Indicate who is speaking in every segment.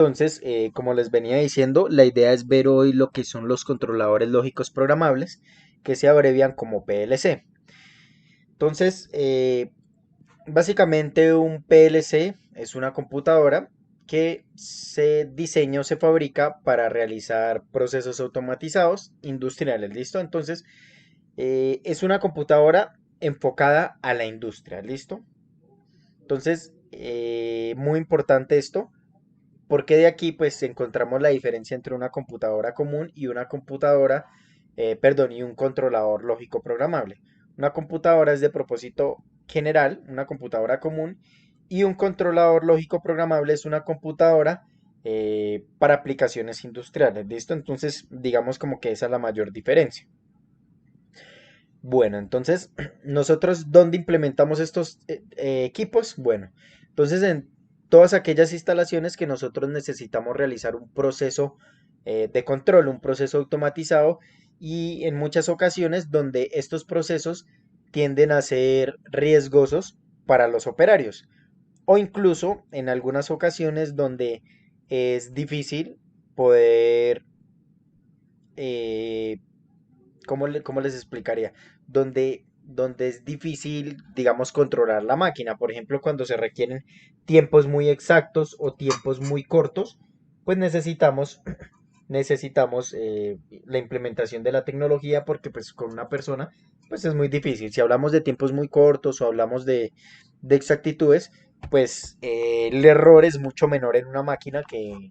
Speaker 1: Entonces, como les venía diciendo, la idea es ver hoy lo que son los controladores lógicos programables, que se abrevian como PLC. Entonces, básicamente un PLC es una computadora que se diseña o se fabrica para realizar procesos automatizados industriales, ¿listo? Entonces, es una computadora enfocada a la industria, ¿listo? Entonces, muy importante esto, porque de aquí pues encontramos la diferencia entre una computadora común y una computadora, perdón, y un controlador lógico programable. Una computadora es de propósito general, una computadora común, y un controlador lógico programable es una computadora para aplicaciones industriales. ¿Listo? Entonces, digamos como que esa es la mayor diferencia. Bueno, entonces, nosotros, ¿dónde implementamos estos equipos? Bueno, entonces en todas aquellas instalaciones que nosotros necesitamos realizar un proceso de control, un proceso automatizado, y en muchas ocasiones donde estos procesos tienden a ser riesgosos para los operarios, o incluso en algunas ocasiones donde es difícil poder eh, cómo les explicaría? Donde es difícil, digamos, controlar la máquina. Por ejemplo, cuando se requieren tiempos muy exactos o tiempos muy cortos, pues necesitamos la implementación de la tecnología porque pues con una persona pues es muy difícil. Si hablamos de tiempos muy cortos o hablamos de exactitudes, pues el error es mucho menor en una máquina que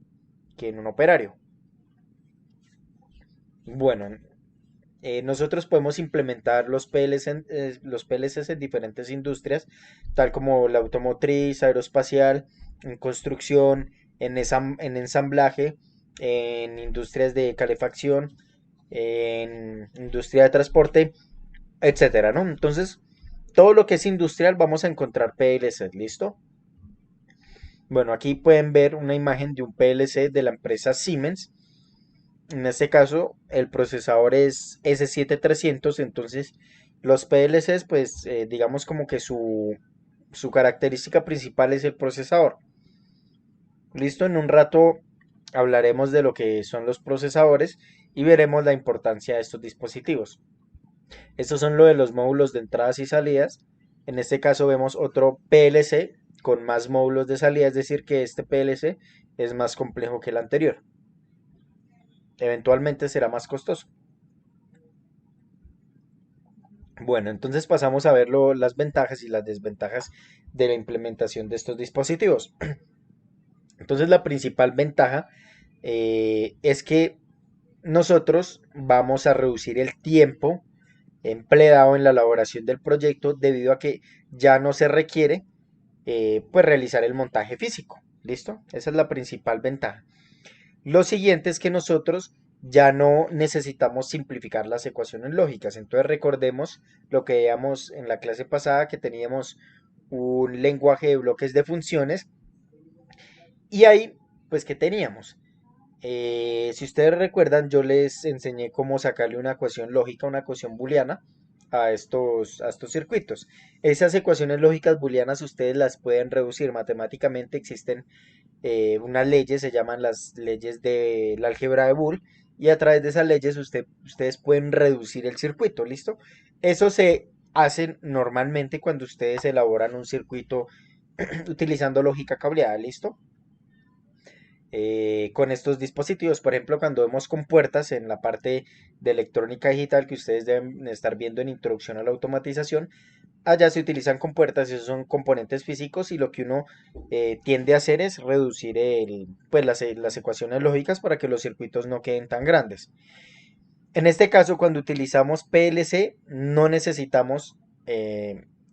Speaker 1: en un operario. Bueno, nosotros podemos implementar los PLCs en diferentes industrias, tal como la automotriz, aeroespacial, en construcción, en ensamblaje, en industrias de calefacción, en industria de transporte, etcétera, ¿no? Entonces, todo lo que es industrial vamos a encontrar PLCs, ¿listo? Bueno, aquí pueden ver una imagen de un PLC de la empresa Siemens. En este caso, el procesador es S7300, entonces los PLCs, pues digamos como que su característica principal es el procesador. Listo, en un rato hablaremos de lo que son los procesadores y veremos la importancia de estos dispositivos. Estos son lo de los módulos de entradas y salidas. En este caso vemos otro PLC con más módulos de salida, es decir, que este PLC es más complejo que el anterior. Eventualmente será más costoso. Bueno, entonces pasamos a ver las ventajas y las desventajas de la implementación de estos dispositivos. Entonces la principal ventaja es que nosotros vamos a reducir el tiempo empleado en la elaboración del proyecto debido a que ya no se requiere pues realizar el montaje físico. ¿Listo? Esa es la principal ventaja. Lo siguiente es que nosotros ya no necesitamos simplificar las ecuaciones lógicas. Entonces recordemos lo que veíamos en la clase pasada, que teníamos un lenguaje de bloques de funciones y ahí, pues, ¿qué teníamos? Si ustedes recuerdan, yo les enseñé cómo sacarle una ecuación lógica, una ecuación booleana a estos circuitos. Esas ecuaciones lógicas booleanas ustedes las pueden reducir matemáticamente. Existen unas leyes, se llaman las leyes del álgebra de Boole, y a través de esas leyes ustedes pueden reducir el circuito, ¿listo? Eso se hace normalmente cuando ustedes elaboran un circuito utilizando lógica cableada, ¿listo? Con estos dispositivos, por ejemplo, cuando vemos compuertas en la parte de electrónica digital que ustedes deben estar viendo en Introducción a la Automatización, allá se utilizan compuertas, esos son componentes físicos y lo que uno tiende a hacer es reducir pues las ecuaciones lógicas para que los circuitos no queden tan grandes. En este caso, cuando utilizamos PLC, no necesitamos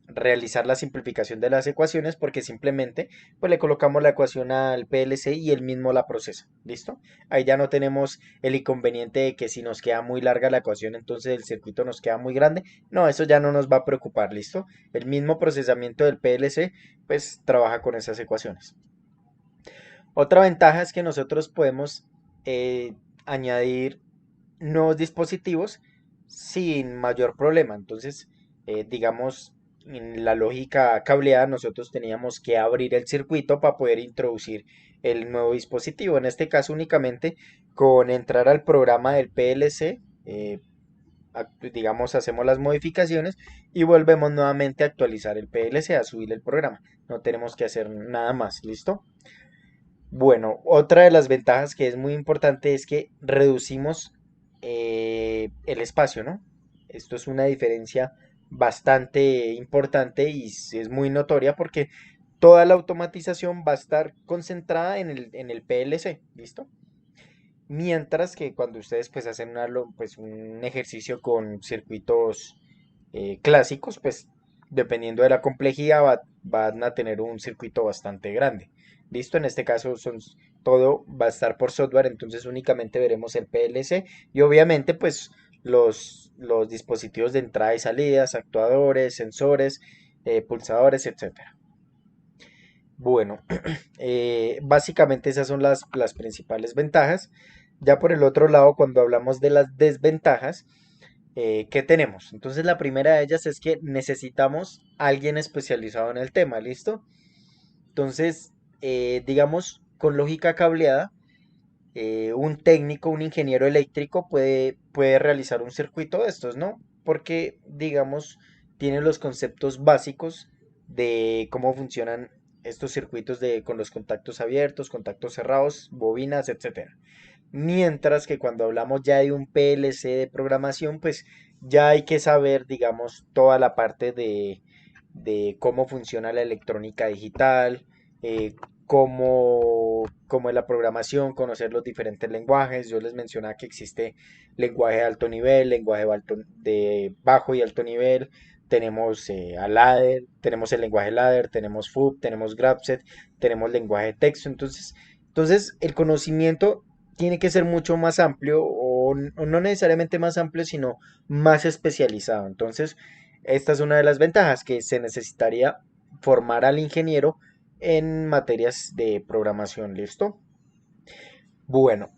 Speaker 1: realizar la simplificación de las ecuaciones porque simplemente pues, le colocamos la ecuación al PLC y él mismo la procesa. ¿Listo? Ahí ya no tenemos el inconveniente de que si nos queda muy larga la ecuación, entonces el circuito nos queda muy grande. No, eso ya no nos va a preocupar. ¿Listo? El mismo procesamiento del PLC pues trabaja con esas ecuaciones. Otra ventaja es que nosotros podemos añadir nuevos dispositivos sin mayor problema. Entonces, digamos, en la lógica cableada nosotros teníamos que abrir el circuito para poder introducir el nuevo dispositivo. En este caso únicamente con entrar al programa del PLC, digamos, hacemos las modificaciones y volvemos nuevamente a actualizar el PLC, a subir el programa. No tenemos que hacer nada más, ¿listo? Bueno, otra de las ventajas que es muy importante es que reducimos el espacio, ¿no? Esto es una diferencia bastante importante y es muy notoria porque toda la automatización va a estar concentrada en el PLC, ¿listo? Mientras que cuando ustedes pues hacen pues, un ejercicio con circuitos clásicos, pues dependiendo de la complejidad van a tener un circuito bastante grande. Listo, en este caso todo va a estar por software, entonces únicamente veremos el PLC y obviamente pues los dispositivos de entrada y salidas, actuadores, sensores, pulsadores, etcétera. Bueno, básicamente esas son las principales ventajas. Ya por el otro lado, cuando hablamos de las desventajas, ¿qué tenemos? Entonces la primera de ellas es que necesitamos alguien especializado en el tema, ¿listo? Entonces, digamos, con lógica cableada, un técnico, un ingeniero eléctrico puede realizar un circuito de estos, ¿no? Porque, digamos, tiene los conceptos básicos de cómo funcionan estos circuitos con los contactos abiertos, contactos cerrados, bobinas, etcétera. Mientras que cuando hablamos ya de un PLC de programación, pues ya hay que saber, digamos, toda la parte de cómo funciona la electrónica digital, eh, cómo es la programación, conocer los diferentes lenguajes. Yo les mencionaba que existe lenguaje de alto nivel, lenguaje de bajo y alto nivel. Tenemos a ladder, tenemos el lenguaje ladder, tenemos FUB, tenemos Grapset, tenemos lenguaje de texto. Entonces el conocimiento tiene que ser mucho más amplio o no necesariamente más amplio, sino más especializado. Entonces, esta es una de las ventajas que se necesitaría formar al ingeniero en materias de programación. ¿Listo? Bueno,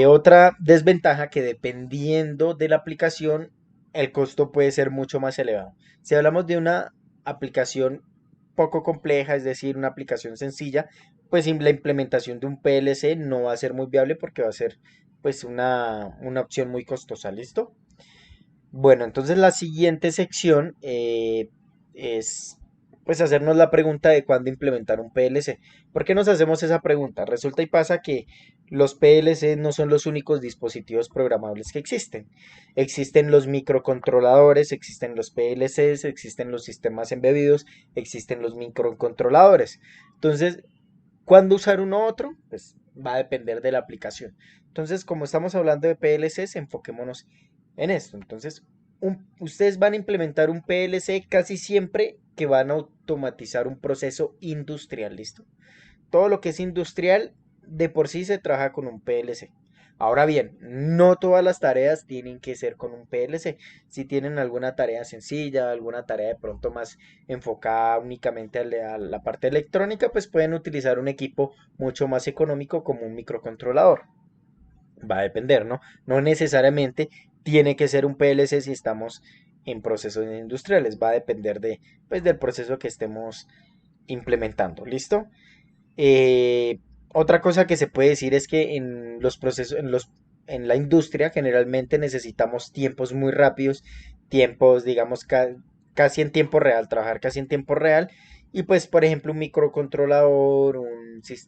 Speaker 1: otra desventaja que dependiendo de la aplicación, el costo puede ser mucho más elevado. Si hablamos de una aplicación poco compleja, es decir, una aplicación sencilla, pues la implementación de un PLC no va a ser muy viable porque va a ser pues una opción muy costosa. ¿Listo? Bueno, entonces la siguiente sección es pues hacernos la pregunta de cuándo implementar un PLC. ¿Por qué nos hacemos esa pregunta? Resulta y pasa que los PLC no son los únicos dispositivos programables que existen. Existen los microcontroladores, existen los PLCs, existen los sistemas embebidos, existen los microcontroladores. Entonces, ¿cuándo usar uno u otro? Pues va a depender de la aplicación. Entonces, como estamos hablando de PLCs, enfoquémonos en esto. Entonces, ustedes van a implementar un PLC casi siempre que van a automatizar un proceso industrial, ¿listo? Todo lo que es industrial de por sí se trabaja con un PLC. Ahora bien, no todas las tareas tienen que ser con un PLC. Si tienen alguna tarea sencilla, alguna tarea de pronto más enfocada únicamente a la parte electrónica, pues pueden utilizar un equipo mucho más económico como un microcontrolador. Va a depender, ¿no? No necesariamente tiene que ser un PLC si estamos en procesos industriales. Va a depender pues, del proceso que estemos implementando. ¿Listo? Eh, Otra cosa que se puede decir es que en los procesos, en la industria generalmente necesitamos tiempos muy rápidos, tiempos, digamos, casi en tiempo real, trabajar casi en tiempo real. Y pues, por ejemplo, un microcontrolador,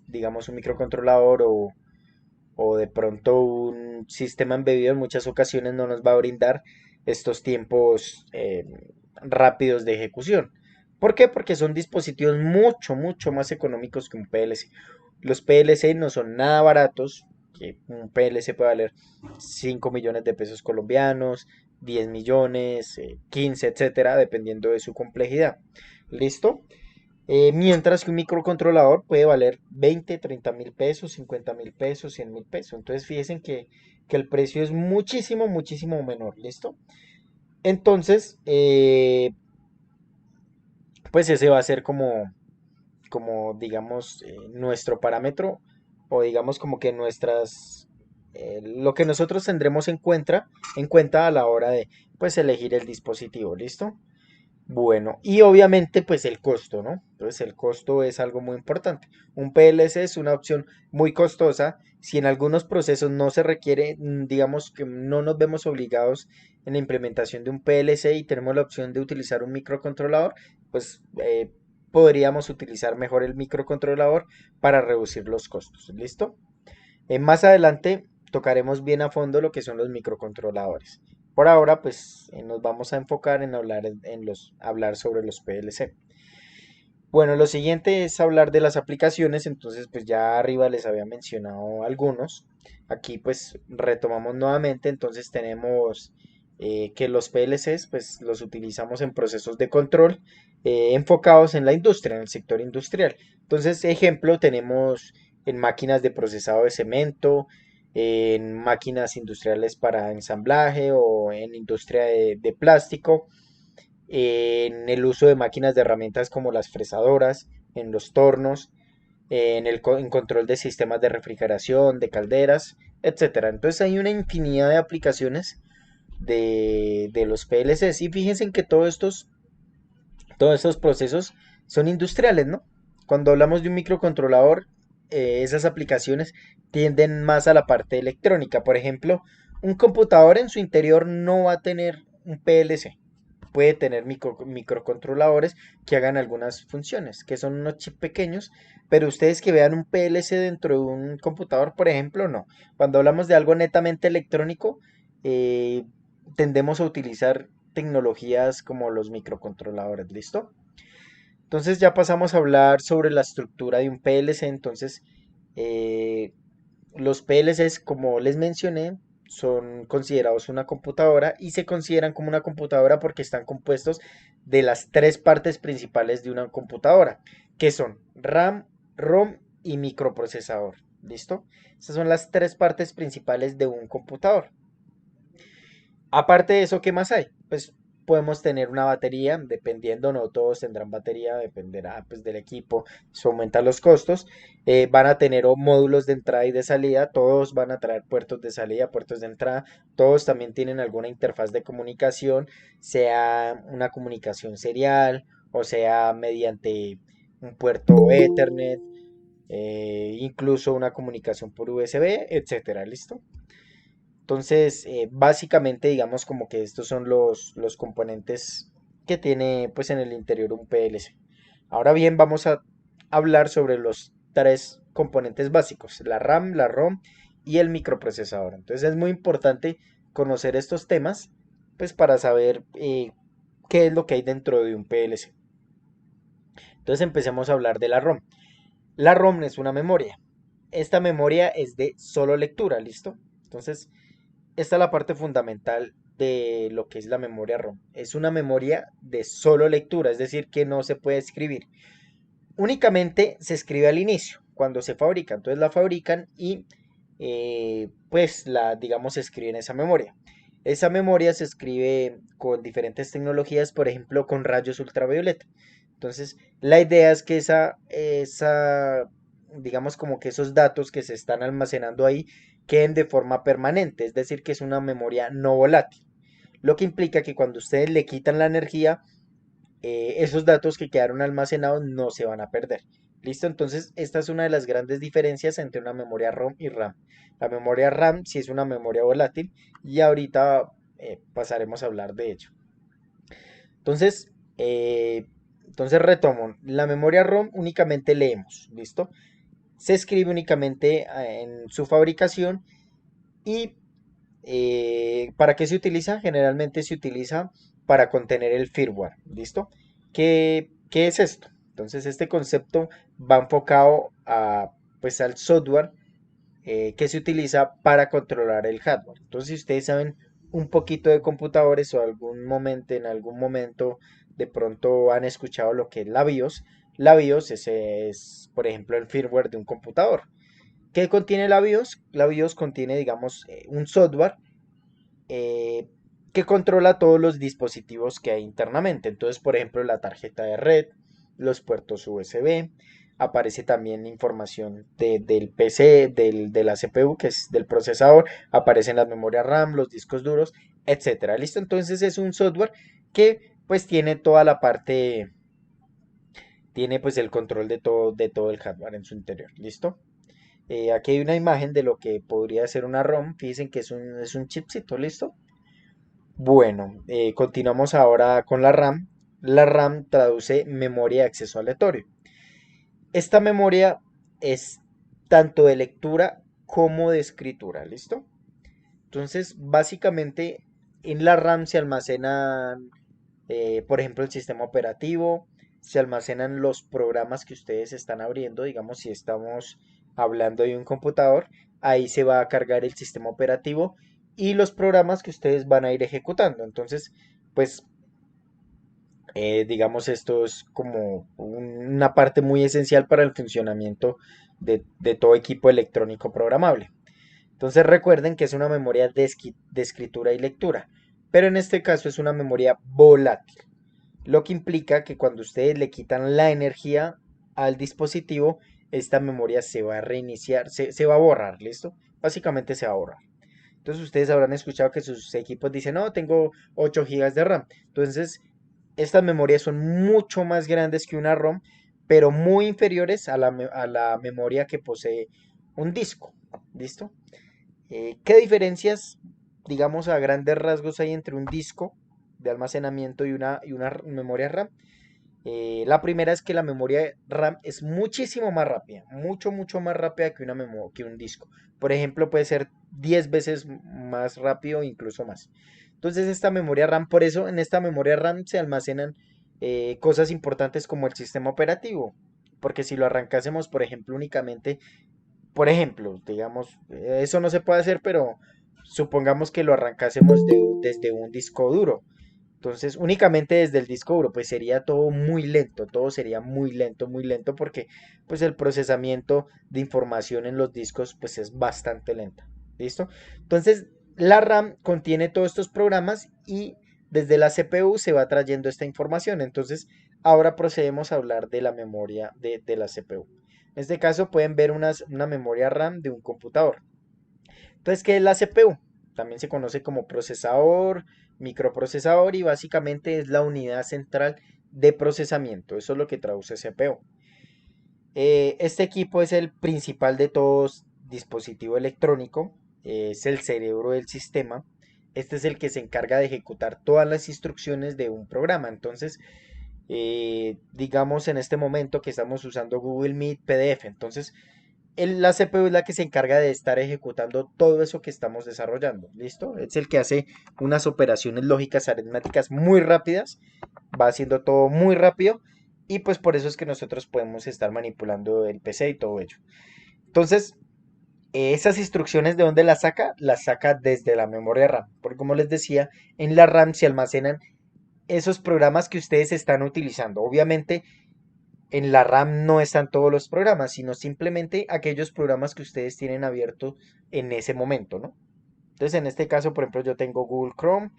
Speaker 1: digamos, un microcontrolador o de pronto un sistema embebido en muchas ocasiones no nos va a brindar estos tiempos rápidos de ejecución. ¿Por qué? Porque son dispositivos mucho, mucho más económicos que un PLC. Los PLC no son nada baratos, que un PLC puede valer 5 millones de pesos colombianos, 10 millones, 15, etcétera, dependiendo de su complejidad. ¿Listo? Mientras que un microcontrolador puede valer 20, 30 mil pesos, 50 mil pesos, 100 mil pesos. Entonces fíjense que el precio es muchísimo, muchísimo menor. ¿Listo? Entonces, pues ese va a ser como digamos, nuestro parámetro o digamos como que lo que nosotros tendremos en cuenta a la hora de, pues, elegir el dispositivo. ¿Listo? Bueno, y obviamente pues el costo, ¿no? Entonces el costo es algo muy importante. Un PLC es una opción muy costosa. Si en algunos procesos no se requiere, digamos que no nos vemos obligados en la implementación de un PLC y tenemos la opción de utilizar un microcontrolador, pues podríamos utilizar mejor el microcontrolador para reducir los costos. ¿Listo? Más adelante tocaremos bien a fondo lo que son los microcontroladores. Por ahora, pues nos vamos a enfocar en hablar sobre los PLC. Bueno, lo siguiente es hablar de las aplicaciones, entonces pues ya arriba les había mencionado algunos. Aquí pues retomamos nuevamente, entonces tenemos que los PLCs pues los utilizamos en procesos de control enfocados en la industria, en el sector industrial. Entonces, ejemplo, tenemos en máquinas de procesado de cemento, en máquinas industriales para ensamblaje o en industria de plástico, en el uso de máquinas de herramientas como las fresadoras, en los tornos, en control de sistemas de refrigeración, de calderas, etcétera. Entonces hay una infinidad de aplicaciones de los PLCs y fíjense en que todos estos procesos son industriales, ¿no? Cuando hablamos de un microcontrolador, esas aplicaciones tienden más a la parte electrónica. Por ejemplo, un computador en su interior no va a tener un PLC, puede tener microcontroladores que hagan algunas funciones, que son unos chips pequeños, pero ustedes que vean un PLC dentro de un computador, por ejemplo, no. Cuando hablamos de algo netamente electrónico, eh, tendemos a utilizar tecnologías como los microcontroladores, ¿listo? Entonces ya pasamos a hablar sobre la estructura de un PLC, entonces eh, los PLCs, como les mencioné, son considerados una computadora y se consideran como una computadora porque están compuestos de las tres partes principales de una computadora, que son RAM, ROM y microprocesador. ¿Listo? Esas son las tres partes principales de un computador. Aparte de eso, ¿qué más hay? Pues podemos tener una batería, dependiendo, no todos tendrán batería, dependerá pues del equipo, eso aumenta los costos. Van a tener módulos de entrada y de salida, todos van a traer puertos de salida, puertos de entrada, todos también tienen alguna interfaz de comunicación, sea una comunicación serial o sea mediante un puerto Ethernet, incluso una comunicación por USB, etcétera, ¿listo? Entonces, básicamente, digamos como que estos son los componentes que tiene pues en el interior un PLC. Ahora bien, vamos a hablar sobre los tres componentes básicos, la RAM, la ROM y el microprocesador. Entonces es muy importante conocer estos temas pues para saber qué es lo que hay dentro de un PLC. Entonces empecemos a hablar de la ROM. La ROM es una memoria. Esta memoria es de solo lectura, ¿listo? Entonces, esta es la parte fundamental de lo que es la memoria ROM. Es una memoria de solo lectura, es decir, que no se puede escribir. Únicamente se escribe al inicio, cuando se fabrica. Entonces la fabrican y pues la, digamos, se escribe en esa memoria. Esa memoria se escribe con diferentes tecnologías, por ejemplo, con rayos ultravioleta. Entonces, la idea es que digamos como que esos datos que se están almacenando ahí queden de forma permanente, es decir, que es una memoria no volátil. Lo que implica que cuando ustedes le quitan la energía, esos datos que quedaron almacenados no se van a perder. ¿Listo? Entonces, esta es una de las grandes diferencias entre una memoria ROM y RAM. La memoria RAM sí es una memoria volátil y ahorita pasaremos a hablar de ello. Entonces, entonces retomo. La memoria ROM únicamente leemos, ¿listo? Se escribe únicamente en su fabricación y ¿para qué se utiliza? Generalmente se utiliza para contener el firmware, ¿listo? ¿Qué es esto? Entonces este concepto va enfocado pues, al software que se utiliza para controlar el hardware. Entonces si ustedes saben un poquito de computadores o en algún momento de pronto han escuchado lo que es la BIOS. La BIOS es, por ejemplo, el firmware de un computador. ¿Qué contiene la BIOS? La BIOS contiene, digamos, un software eh, que controla todos los dispositivos que hay internamente. Entonces, por ejemplo, la tarjeta de red, los puertos USB, aparece también información del PC, de la CPU, que es del procesador, aparecen las memorias RAM, los discos duros, etcétera. ¿Listo? Entonces es un software que pues tiene toda la parte, tiene pues el control de todo el hardware en su interior, ¿listo? Aquí hay una imagen de lo que podría ser una ROM, fíjense que es un chipcito, ¿listo? Bueno, continuamos ahora con la RAM. La RAM traduce memoria de acceso aleatorio. Esta memoria es tanto de lectura como de escritura, ¿listo? Entonces, básicamente, en la RAM se almacenan, por ejemplo, el sistema operativo, se almacenan los programas que ustedes están abriendo, digamos, si estamos hablando de un computador, ahí se va a cargar el sistema operativo y los programas que ustedes van a ir ejecutando. Entonces, pues, digamos, esto es como una parte muy esencial para el funcionamiento de todo equipo electrónico programable. Entonces recuerden que es una memoria de escritura y lectura, pero en este caso es una memoria volátil, lo que implica que cuando ustedes le quitan la energía al dispositivo, esta memoria se va a reiniciar, se va a borrar, ¿listo? Básicamente se va a borrar. Entonces ustedes habrán escuchado que sus equipos dicen, no, tengo 8 gigas de RAM. Entonces, estas memorias son mucho más grandes que una ROM, pero muy inferiores a la memoria que posee un disco, ¿listo? ¿Qué diferencias, digamos, a grandes rasgos hay entre un disco de almacenamiento y una memoria RAM? La primera es que la memoria RAM es muchísimo más rápida, mucho más rápida que, que un disco. Por ejemplo, puede ser 10 veces más rápido, incluso más. Entonces, esta memoria RAM, por eso en esta memoria RAM se almacenan cosas importantes como el sistema operativo. Porque si lo arrancásemos, por ejemplo, únicamente por ejemplo, digamos, eso no se puede hacer, pero supongamos que lo arrancásemos desde un disco duro. Entonces, únicamente desde el disco duro, pues sería todo muy lento, todo sería muy lento porque pues el procesamiento de información en los discos pues es bastante lenta. ¿Listo? Entonces, la RAM contiene todos estos programas y desde la CPU se va trayendo esta información. Entonces, ahora procedemos a hablar de la memoria de la CPU. En este caso pueden ver una memoria RAM de un computador. Entonces, ¿qué es la CPU? También se conoce como procesador, microprocesador y básicamente es la unidad central de procesamiento. Eso es lo que traduce CPU. Este equipo es el principal de todos dispositivo electrónico, es el cerebro del sistema. Este es el que se encarga de ejecutar todas las instrucciones de un programa. Entonces, digamos en este momento que estamos usando Google Meet, PDF. Entonces, la CPU es la que se encarga de estar ejecutando todo eso que estamos desarrollando. ¿Listo? Es el que hace unas operaciones lógicas aritméticas muy rápidas. Va haciendo todo muy rápido. Y pues por eso es que nosotros podemos estar manipulando el PC y todo ello. Entonces, esas instrucciones de dónde las saca? Las saca desde la memoria RAM. Porque como les decía, en la RAM se almacenan esos programas que ustedes están utilizando. Obviamente, en la RAM no están todos los programas, sino simplemente aquellos programas que ustedes tienen abiertos en ese momento, ¿no? Entonces, en este caso, por ejemplo, yo tengo Google Chrome,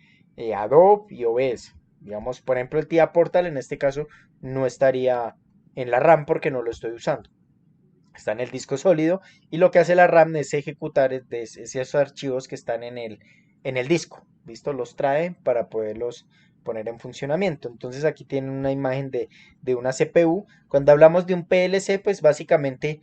Speaker 1: Adobe y OBS. Digamos, por ejemplo, el TIA Portal en este caso no estaría en la RAM porque no lo estoy usando. Está en el disco sólido y lo que hace la RAM es ejecutar esos archivos que están en el disco. ¿Listo? Los trae para poderlos poner en funcionamiento. Entonces aquí tienen una imagen de una CPU. Cuando hablamos de un PLC, pues básicamente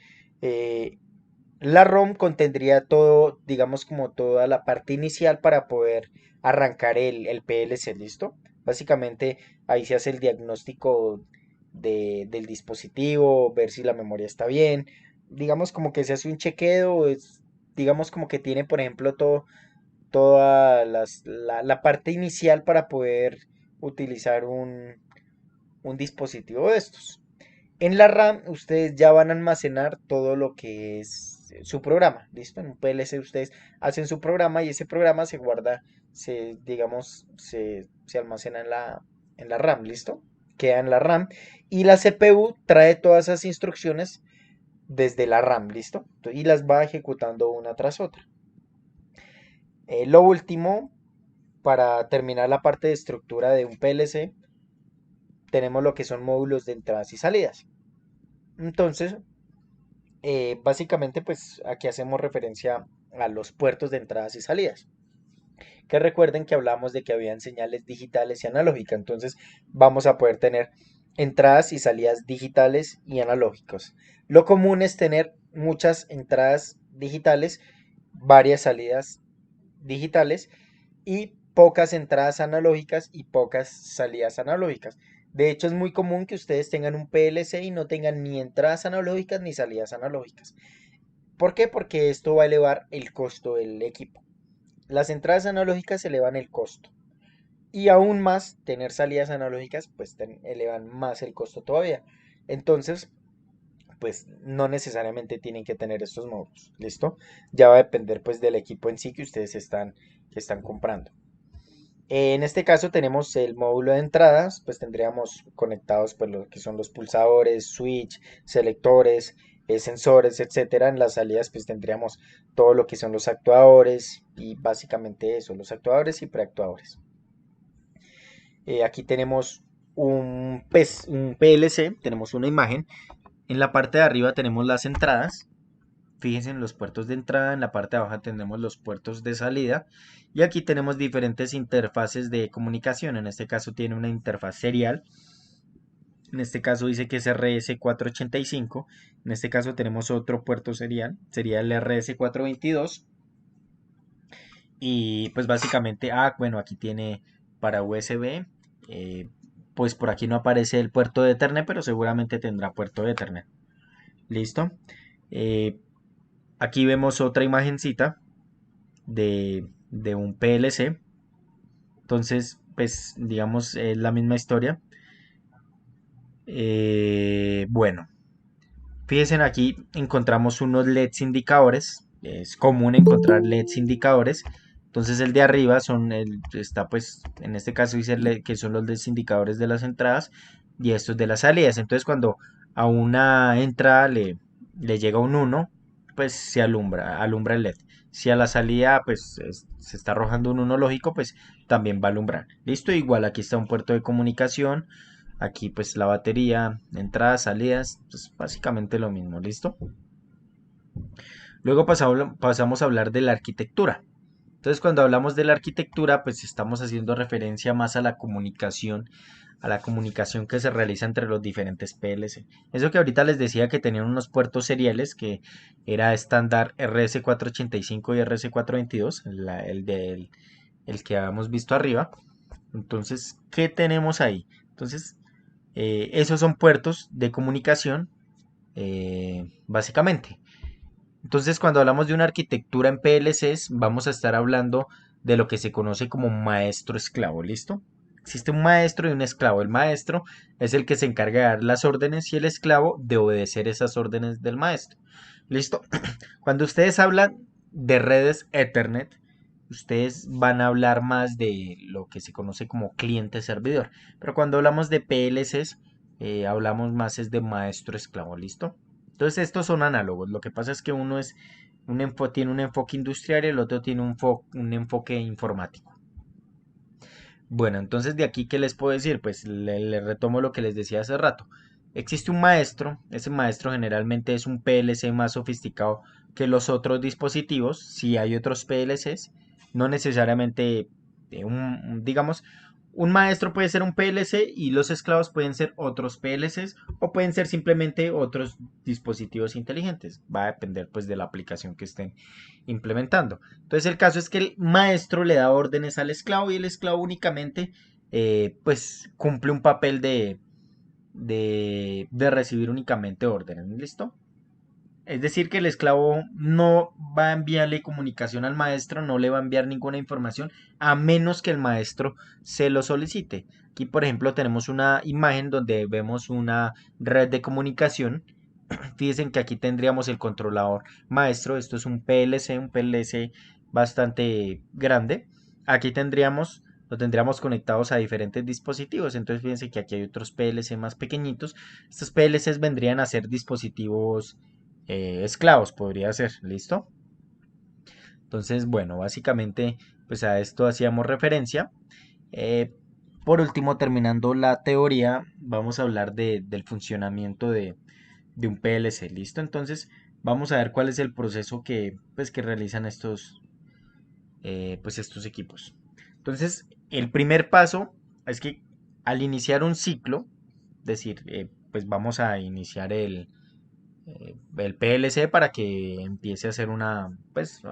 Speaker 1: la ROM contendría todo, digamos como toda la parte inicial para poder arrancar el PLC, ¿listo? Básicamente ahí se hace el diagnóstico del dispositivo, ver si la memoria está bien, digamos como que se hace un chequeo, digamos como que tiene por ejemplo toda la parte inicial para poder utilizar un dispositivo de estos. En la RAM ustedes ya van a almacenar todo lo que es su programa, ¿listo? En un PLC ustedes hacen su programa y ese programa se guarda, digamos, se almacena en la RAM, ¿listo? Queda en la RAM y la CPU trae todas esas instrucciones desde la RAM, ¿listo? Y las va ejecutando una tras otra. Lo último, para terminar la parte de estructura de un PLC, tenemos lo que son módulos de entradas y salidas. Entonces, básicamente, pues aquí hacemos referencia a los puertos de entradas y salidas. Que recuerden que hablamos de que habían señales digitales y analógicas, entonces vamos a poder tener entradas y salidas digitales y analógicos. Lo común es tener muchas entradas digitales, varias salidas digitales y pocas entradas analógicas y pocas salidas analógicas. De hecho, es muy común que ustedes tengan un PLC y no tengan ni entradas analógicas ni salidas analógicas. ¿Por qué? Porque esto va a elevar el costo del equipo. Las entradas analógicas elevan el costo. Y aún más, tener salidas analógicas, pues elevan más el costo todavía. Entonces, pues no necesariamente tienen que tener estos módulos. ¿Listo? Ya va a depender pues del equipo en sí que están comprando. En este caso tenemos el módulo de entradas, pues tendríamos conectados pues lo que son los pulsadores, switch, selectores, sensores, etcétera. En las salidas pues tendríamos todo lo que son los actuadores y básicamente eso, los actuadores y preactuadores. Aquí tenemos un PLC, tenemos una imagen. En la parte de arriba tenemos las entradas. Fíjense en los puertos de entrada, en la parte de abajo tenemos los puertos de salida y aquí tenemos diferentes interfaces de comunicación. En este caso tiene una interfaz serial. En este caso dice que es RS485. En este caso tenemos otro puerto serial, sería el RS422. Y pues básicamente, bueno, aquí tiene para USB. eh, pues por aquí no aparece el puerto de Ethernet, pero seguramente tendrá puerto de Ethernet. ¿Listo? Eh, Aquí vemos otra imagencita de un PLC. Entonces, pues digamos, es la misma historia. Bueno, fíjense aquí encontramos unos LEDs indicadores. Es común encontrar LEDs indicadores. Entonces el de arriba está pues, en este caso dice que son los LEDs indicadores de las entradas y estos de las salidas. Entonces cuando a una entrada le llega un uno, pues se alumbra el LED. Si a la salida pues se está arrojando un uno lógico, pues también va a alumbrar. Listo, igual aquí está un puerto de comunicación. Aquí pues la batería, entradas, salidas, pues básicamente lo mismo, ¿listo? Luego pasamos a hablar de la arquitectura. Entonces cuando hablamos de la arquitectura pues estamos haciendo referencia más a la comunicación que se realiza entre los diferentes PLC. Eso que ahorita les decía que tenían unos puertos seriales que era estándar RS485 y RS422, el que habíamos visto arriba. Entonces, ¿qué tenemos ahí? Entonces, esos son puertos de comunicación, básicamente. Entonces, cuando hablamos de una arquitectura en PLCs, vamos a estar hablando de lo que se conoce como maestro esclavo, ¿listo? Existe un maestro y un esclavo. El maestro es el que se encarga de dar las órdenes y el esclavo de obedecer esas órdenes del maestro. ¿Listo? Cuando ustedes hablan de redes Ethernet, ustedes van a hablar más de lo que se conoce como cliente-servidor. Pero cuando hablamos de PLCs, hablamos más es de maestro-esclavo, ¿listo? Entonces estos son análogos. Lo que pasa es que uno tiene un enfoque industrial y el otro tiene un enfoque informático. Bueno, entonces de aquí, ¿qué les puedo decir? Pues le retomo lo que les decía hace rato. Existe un maestro, ese maestro generalmente es un PLC más sofisticado que los otros dispositivos. Si hay otros PLCs, no necesariamente, digamos, un maestro puede ser un PLC y los esclavos pueden ser otros PLCs o pueden ser simplemente otros dispositivos inteligentes. Va a depender pues de la aplicación que estén implementando. Entonces el caso es que el maestro le da órdenes al esclavo y el esclavo únicamente pues cumple un papel de recibir únicamente órdenes. ¿Listo? Es decir, que el esclavo no va a enviarle comunicación al maestro, no le va a enviar ninguna información a menos que el maestro se lo solicite. Aquí, por ejemplo, tenemos una imagen donde vemos una red de comunicación. Fíjense que aquí tendríamos el controlador maestro. Esto es un PLC bastante grande. Aquí lo tendríamos conectados a diferentes dispositivos. Entonces fíjense que aquí hay otros PLC más pequeñitos. Estos PLCs vendrían a ser dispositivos esclavos, podría ser. ¿Listo? Entonces, bueno, básicamente pues a esto hacíamos referencia. Eh, por último, terminando la teoría, vamos a hablar del funcionamiento de un PLC. ¿Listo? Entonces vamos a ver cuál es el proceso que realizan pues estos equipos. Entonces, el primer paso es que al iniciar un ciclo, es decir, pues vamos a iniciar el PLC para que empiece a hacer una, pues,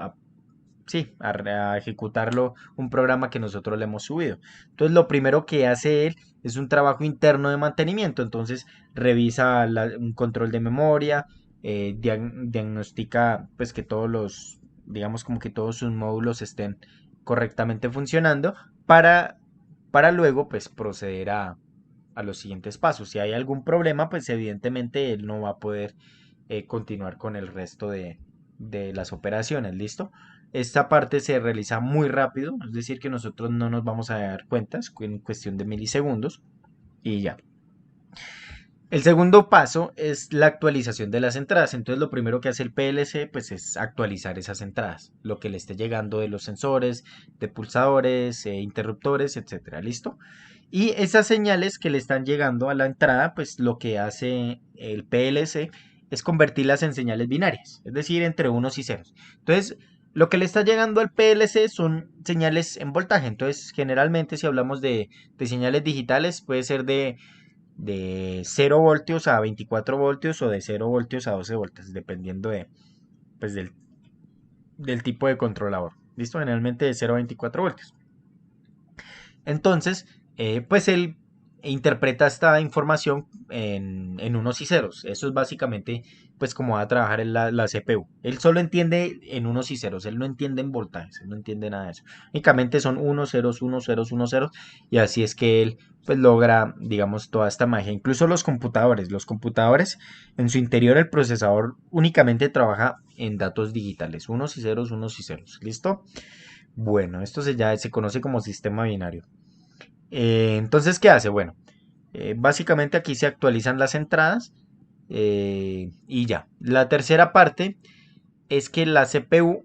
Speaker 1: sí, a ejecutarlo un programa que nosotros le hemos subido. Entonces, lo primero que hace él es un trabajo interno de mantenimiento. Entonces, revisa un control de memoria, diagnostica, pues, que todos los, digamos, como que todos sus módulos estén correctamente funcionando para, para luego, pues, proceder a los siguientes pasos. Si hay algún problema, pues, evidentemente él no va a poder continuar con el resto de las operaciones, ¿listo? Esta parte se realiza muy rápido, es decir, que nosotros no nos vamos a dar cuenta, es en cuestión de milisegundos y ya. El segundo paso es la actualización de las entradas. Entonces lo primero que hace el PLC pues es actualizar esas entradas, lo que le esté llegando de los sensores, de pulsadores, interruptores, etcétera, ¿listo? Y esas señales que le están llegando a la entrada, pues lo que hace el PLC es convertirlas en señales binarias, es decir, entre unos y ceros. Entonces, lo que le está llegando al PLC son señales en voltaje. Entonces, generalmente si hablamos de señales digitales, puede ser de 0 voltios a 24 voltios o de 0 voltios a 12 voltios, dependiendo pues del tipo de controlador. ¿Listo? Generalmente de 0 a 24 voltios. Entonces, pues él interpreta esta información en unos y ceros. Eso es básicamente pues como va a trabajar en la CPU. Él solo entiende en unos y ceros, él no entiende en voltajes, él no entiende nada de eso. Únicamente son unos, ceros, unos, ceros, unos, ceros, y así es que él pues logra, digamos, toda esta magia. Incluso los computadores en su interior el procesador únicamente trabaja en datos digitales, unos y ceros, ¿listo? Bueno, esto ya se conoce como sistema binario. Entonces, ¿qué hace? Bueno, básicamente aquí se actualizan las entradas y ya. La tercera parte es que la CPU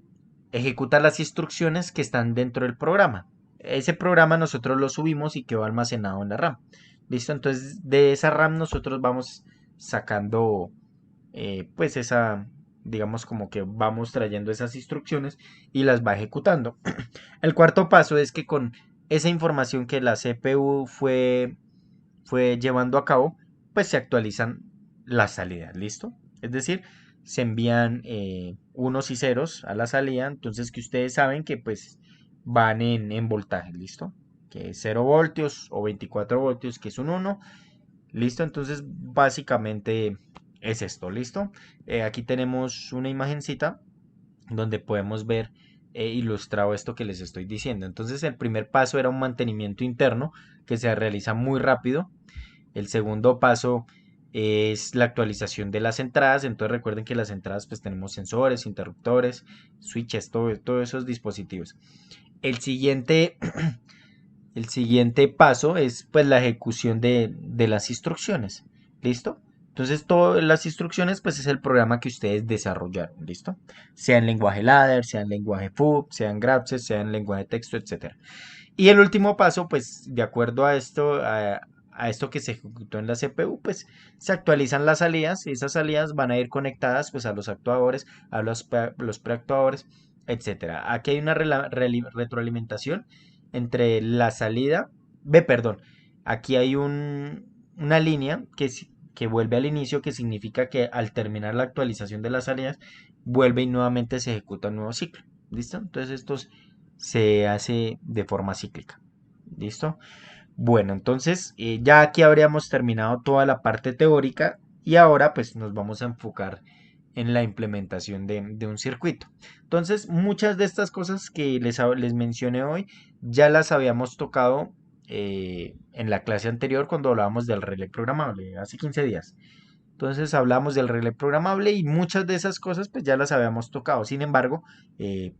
Speaker 1: ejecuta las instrucciones que están dentro del programa. Ese programa nosotros lo subimos y quedó almacenado en la RAM. ¿Listo? Entonces, de esa RAM nosotros vamos sacando, pues esa, digamos como que vamos trayendo esas instrucciones y las va ejecutando. El cuarto paso es que con esa información que la CPU fue llevando a cabo, pues se actualizan las salidas, ¿listo? Es decir, se envían unos y ceros a la salida, entonces que ustedes saben que pues van en voltaje, ¿listo? Que es 0 voltios o 24 voltios, que es un uno, ¿listo? Entonces básicamente es esto, ¿listo? Aquí tenemos una imagencita donde podemos ver ilustrado esto que les estoy diciendo. Entonces el primer paso era un mantenimiento interno que se realiza muy rápido. El segundo paso es la actualización de las entradas. Entonces recuerden que las entradas pues tenemos sensores, interruptores, switches, todos esos dispositivos. El siguiente, el siguiente paso es pues la ejecución de las instrucciones. ¿Listo? Entonces todas las instrucciones pues es el programa que ustedes desarrollaron. ¿Listo? Sea en lenguaje ladder, sea en lenguaje FUB, sea en Graphics, sea en lenguaje texto, etcétera. Y el último paso, pues de acuerdo a esto que se ejecutó en la CPU, pues se actualizan las salidas y esas salidas van a ir conectadas pues a los actuadores, a los preactuadores, etcétera. Aquí hay una retroalimentación entre la salida, perdón, aquí hay una línea que vuelve al inicio, que significa que al terminar la actualización de las salidas, vuelve y nuevamente se ejecuta un nuevo ciclo. ¿Listo? Entonces estos se hace de forma cíclica. ¿Listo? Bueno, entonces ya aquí habríamos terminado toda la parte teórica y ahora pues nos vamos a enfocar en la implementación de un circuito. Entonces, muchas de estas cosas que les mencioné hoy ya las habíamos tocado en la clase anterior cuando hablábamos del relé programable, hace 15 días. Entonces hablamos del relé programable y muchas de esas cosas pues ya las habíamos tocado. Sin embargo, eh,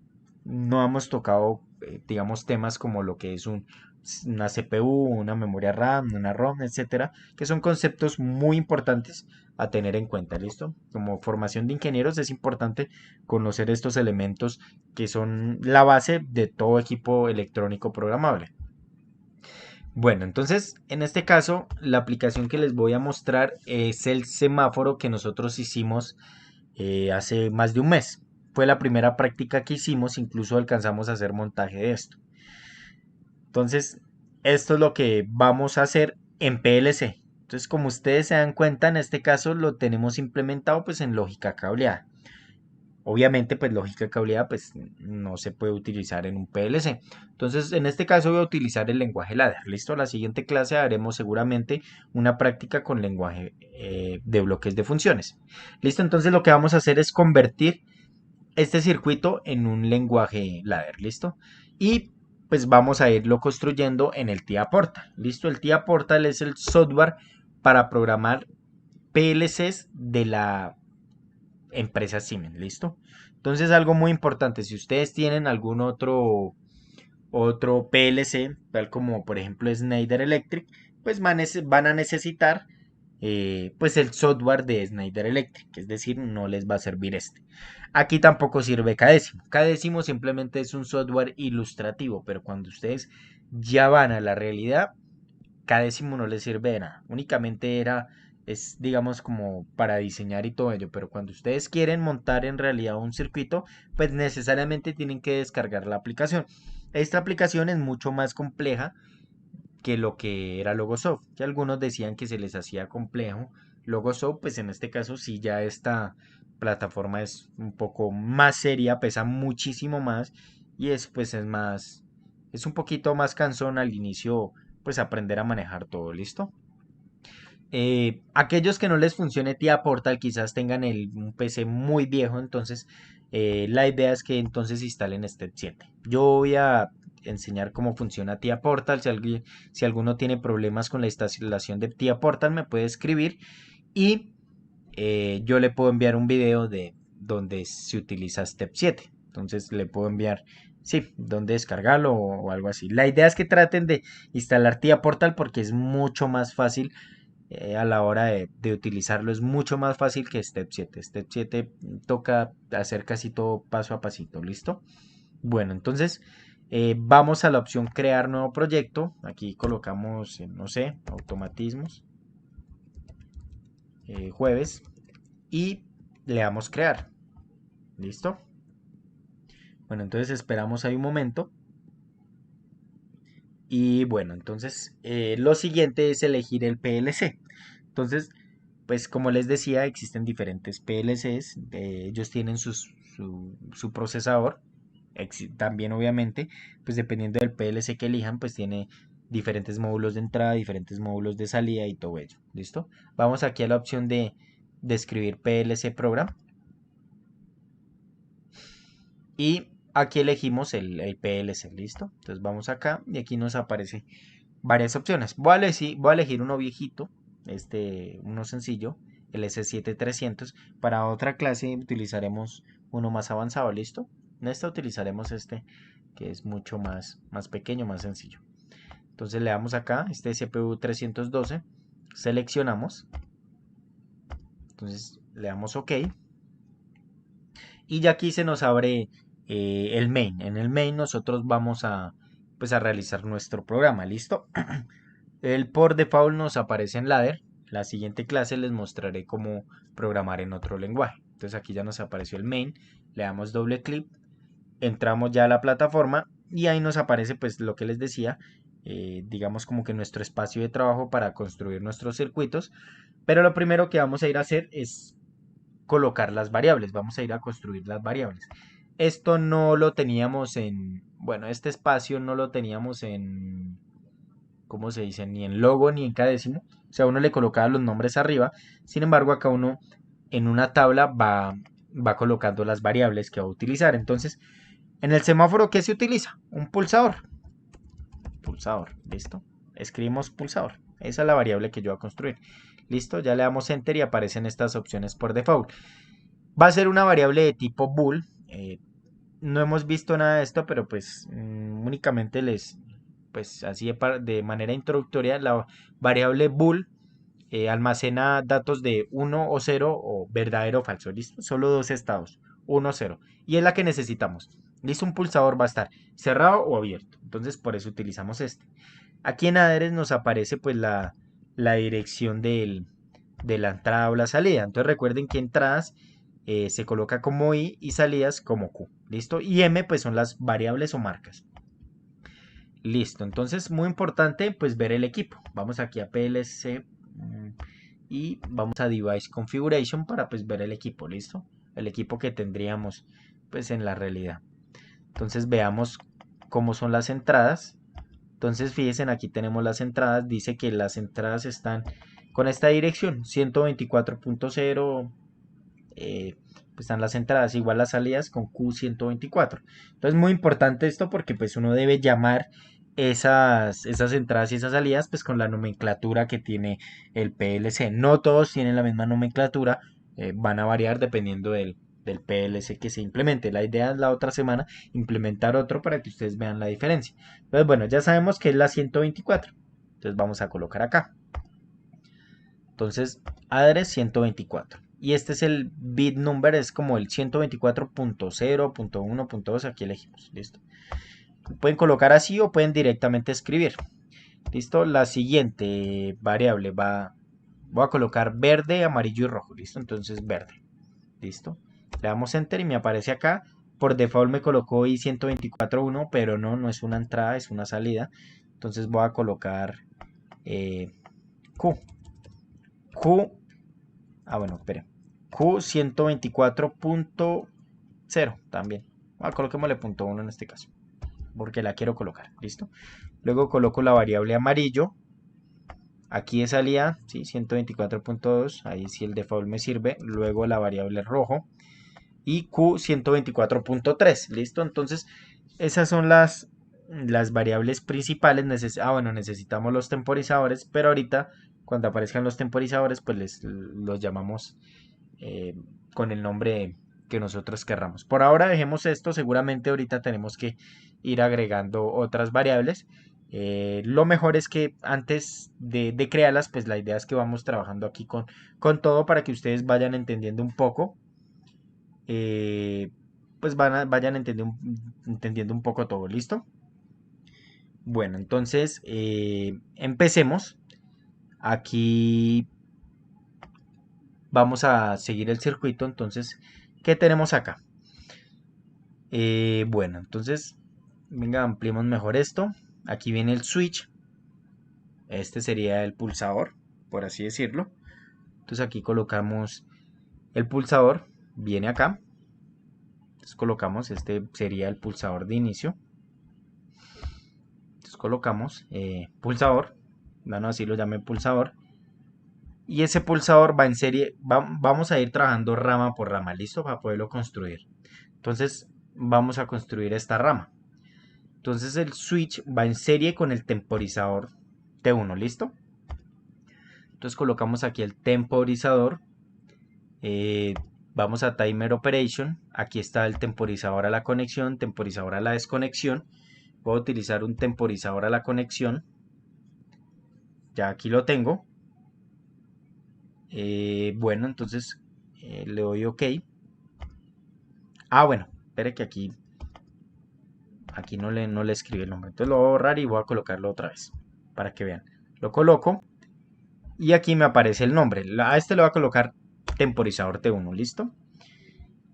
Speaker 1: no hemos tocado, digamos, temas como lo que es una CPU, una memoria RAM, una ROM, etcétera, que son conceptos muy importantes a tener en cuenta, ¿listo? Como formación de ingenieros es importante conocer estos elementos que son la base de todo equipo electrónico programable. Bueno, entonces en este caso la aplicación que les voy a mostrar es el semáforo que nosotros hicimos hace más de un mes. fue la primera práctica que hicimos, incluso alcanzamos a hacer montaje de esto. Entonces, esto es lo que vamos a hacer en PLC. Entonces, como ustedes se dan cuenta, en este caso lo tenemos implementado pues en lógica cableada. Obviamente, pues lógica cableada pues no se puede utilizar en un PLC. Entonces, en este caso voy a utilizar el lenguaje ladder. Listo, la siguiente clase haremos seguramente una práctica con lenguaje de bloques de funciones. Listo, entonces lo que vamos a hacer es convertir este circuito en un lenguaje ladder. Listo. Y pues vamos a irlo construyendo en el TIA Portal. Listo, el TIA Portal es el software para programar PLCs de la empresa Siemens, ¿listo? Entonces algo muy importante, si ustedes tienen algún otro PLC, tal como por ejemplo Schneider Electric, pues van a necesitar pues el software de Schneider Electric, es decir, no les va a servir este. Aquí tampoco sirve Cadécimo. Cadécimo simplemente es un software ilustrativo, pero cuando ustedes ya van a la realidad, Cadécimo no les sirve de nada. Únicamente es digamos como para diseñar y todo ello, pero cuando ustedes quieren montar en realidad un circuito, pues necesariamente tienen que descargar la aplicación. Esta aplicación es mucho más compleja que lo que era Logosoft, que algunos decían que se les hacía complejo. Logosoft, pues en este caso sí ya esta plataforma es un poco más seria, pesa muchísimo más y es un poquito más cansón al inicio, pues aprender a manejar todo, ¿listo? Aquellos que no les funcione TIA Portal quizás tengan un PC muy viejo, entonces la idea es que entonces instalen Step 7. Yo voy a enseñar cómo funciona TIA Portal. Si alguno tiene problemas con la instalación de TIA Portal me puede escribir y yo le puedo enviar un video de donde se utiliza Step 7. Entonces le puedo enviar, sí, donde descargarlo o algo así. La idea es que traten de instalar TIA Portal porque es mucho más fácil a la hora de utilizarlo. Es mucho más fácil que Step 7. Step 7 toca hacer casi todo paso a pasito, ¿listo? Bueno, entonces vamos a la opción crear nuevo proyecto. Aquí colocamos, no sé, automatismos, jueves y le damos crear. ¿Listo? Bueno, entonces esperamos ahí un momento. Y bueno, entonces lo siguiente es elegir el PLC. Entonces, pues como les decía, existen diferentes PLCs, ellos tienen su procesador, también obviamente, pues dependiendo del PLC que elijan, pues tiene diferentes módulos de entrada, diferentes módulos de salida y todo ello, ¿listo? Vamos aquí a la opción de escribir PLC Program y aquí elegimos el PLC, ¿listo? Entonces vamos acá y aquí nos aparece varias opciones. Voy a elegir uno viejito, uno sencillo, el S7300. Para otra clase utilizaremos uno más avanzado, ¿listo? En esta utilizaremos este que es mucho más pequeño, más sencillo. Entonces le damos acá, este CPU 312, seleccionamos, entonces le damos OK y ya aquí se nos abre el main. En el main nosotros vamos pues a realizar nuestro programa, ¿listo? El por default nos aparece en ladder. La siguiente clase les mostraré cómo programar en otro lenguaje. Entonces aquí ya nos apareció el main. Le damos doble clic. Entramos ya a la plataforma y ahí nos aparece pues lo que les decía. Digamos como que nuestro espacio de trabajo para construir nuestros circuitos. Pero lo primero que vamos a ir a hacer es colocar las variables. Vamos a ir a construir las variables. Esto no lo teníamos bueno, este espacio no lo teníamos ¿cómo se dice? Ni en logo ni en cada décimo. O sea, uno le colocaba los nombres arriba. Sin embargo, acá uno en una tabla va colocando las variables que va a utilizar. Entonces, en el semáforo, ¿qué se utiliza? Un pulsador. Pulsador, ¿listo? Escribimos pulsador. Esa es la variable que yo voy a construir. Listo, ya le damos enter y aparecen estas opciones por default. Va a ser una variable de tipo bool. No hemos visto nada de esto, pero pues únicamente pues así de manera introductoria, la variable bool almacena datos de 1 o 0 o verdadero o falso, ¿listo? Solo dos estados, 1 o 0. Y es la que necesitamos. ¿Listo? Un pulsador va a estar cerrado o abierto. Entonces por eso utilizamos este. Aquí en address nos aparece pues la dirección de la entrada o la salida. Entonces recuerden que entradas se coloca como I y salidas como Q, ¿listo? Y M pues son las variables o marcas. Listo, entonces muy importante pues ver el equipo. Vamos aquí a PLC y vamos a Device Configuration para pues ver el equipo, ¿listo? El equipo que tendríamos pues en la realidad. Entonces veamos cómo son las entradas. Entonces fíjense, aquí tenemos las entradas. Dice que las entradas están con esta dirección 124.0. Pues están las entradas, igual las salidas con Q124. Entonces muy importante esto porque pues uno debe llamar esas entradas y esas salidas pues con la nomenclatura que tiene el PLC. No todos tienen la misma nomenclatura, van a variar dependiendo del PLC que se implemente. La idea es la otra semana implementar otro para que ustedes vean la diferencia. Entonces bueno, ya sabemos que es la 124. Entonces vamos a colocar acá. Entonces, address 124. Y este es el bit number, es como el 124.0.1.2. Aquí elegimos. Listo. Pueden colocar así o pueden directamente escribir. Listo. La siguiente variable voy a colocar verde, amarillo y rojo. Listo. Entonces, verde. Listo. Le damos enter y me aparece acá. Por default me colocó i124.1, pero no es una entrada, es una salida. Entonces voy a colocar Q. Q. Bueno, espere. Q124.0 también. Coloquémosle punto .1 en este caso, porque la quiero colocar. ¿Listo? Luego coloco la variable amarillo. Aquí es salida, ¿sí? 124.2. Ahí sí el default me sirve. Luego la variable rojo. Y Q124.3. ¿Listo? Entonces, esas son las variables principales. Bueno, necesitamos los temporizadores, pero ahorita cuando aparezcan los temporizadores, pues los llamamos eh, con el nombre que nosotros querramos. Por ahora dejemos esto, seguramente ahorita tenemos que ir agregando otras variables. Lo mejor es que antes de crearlas, pues la idea es que vamos trabajando aquí con todo para que ustedes vayan entendiendo un poco. Pues vayan entendiendo un poco todo, ¿listo? Bueno, entonces empecemos. Aquí vamos a seguir el circuito. Entonces, ¿qué tenemos acá? Bueno, entonces, venga, ampliemos mejor esto. Aquí viene el switch. Este sería el pulsador, por así decirlo. Entonces aquí colocamos el pulsador. Viene acá. Entonces colocamos, este sería el pulsador de inicio. Entonces colocamos pulsador. Bueno, así lo llamé pulsador. Y ese pulsador va en serie. Vamos a ir trabajando rama por rama, ¿listo? Para poderlo construir. Entonces vamos a construir esta rama. Entonces el switch va en serie con el temporizador T1, ¿listo? Entonces colocamos aquí el temporizador. Vamos a Timer Operation. Aquí está el temporizador a la conexión, temporizador a la desconexión. Voy a utilizar un temporizador a la conexión. Ya aquí lo tengo. Bueno, entonces le doy OK. Bueno, espere que aquí no le escribí el nombre. Entonces lo voy a borrar y voy a colocarlo otra vez para que vean. Lo coloco y aquí me aparece el nombre. A este le voy a colocar temporizador T1, ¿listo?